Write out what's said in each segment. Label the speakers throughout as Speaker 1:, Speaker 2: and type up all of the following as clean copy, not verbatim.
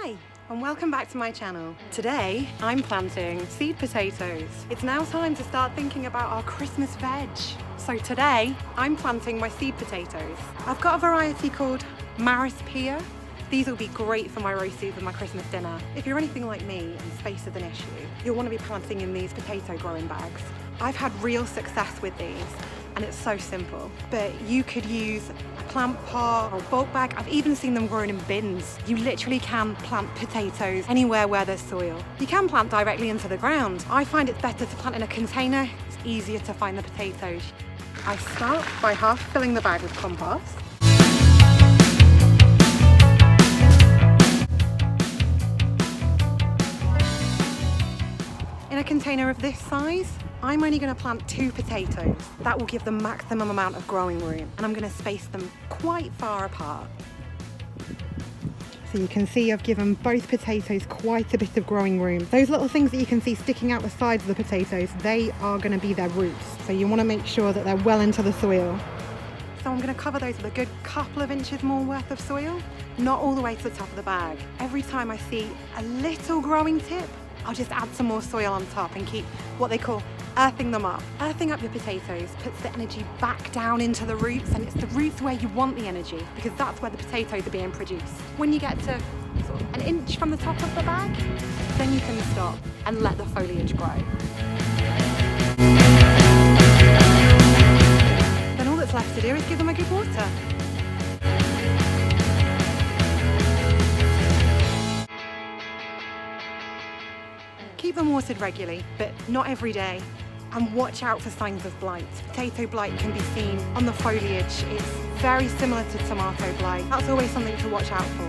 Speaker 1: Hi, and welcome back to my channel. Today, I'm planting seed potatoes. It's now time to start thinking about our Christmas veg. So today, I'm planting my seed potatoes. I've got a variety called Maris Pier. These will be great for my roast soup and my Christmas dinner. If you're anything like me and space is an issue, you'll want to be planting in these potato growing bags. I've had real success with these, and it's so simple. But you could use a plant pot or a bulk bag. I've even seen them grown in bins. You literally can plant potatoes anywhere where there's soil. You can plant directly into the ground. I find it's better to plant in a container. It's easier to find the potatoes. I start by half filling the bag with compost. In a container of this size, I'm only going to plant 2 potatoes. That will give the maximum amount of growing room, and I'm going to space them quite far apart. So you can see I've given both potatoes quite a bit of growing room. Those little things that you can see sticking out the sides of the potatoes, they are going to be their roots. So you want to make sure that they're well into the soil. So I'm going to cover those with a good couple of inches more worth of soil, not all the way to the top of the bag. Every time I see a little growing tip, I'll just add some more soil on top and keep what they call earthing them up. Earthing up your potatoes puts the energy back down into the roots, and it's the roots where you want the energy because that's where the potatoes are being produced. When you get to sort of an inch from the top of the bag, then you can stop and let the foliage grow. Then all that's left to do is give them a good water. Keep them watered regularly, but not every day. And watch out for signs of blight. Potato blight can be seen on the foliage. It's very similar to tomato blight. That's always something to watch out for.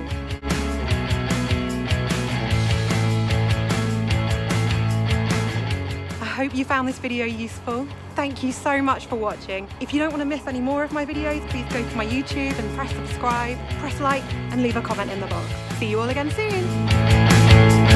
Speaker 1: I hope you found this video useful. Thank you so much for watching. If you don't want to miss any more of my videos, please go to my YouTube and press subscribe, press like, and leave a comment in the box. See you all again soon.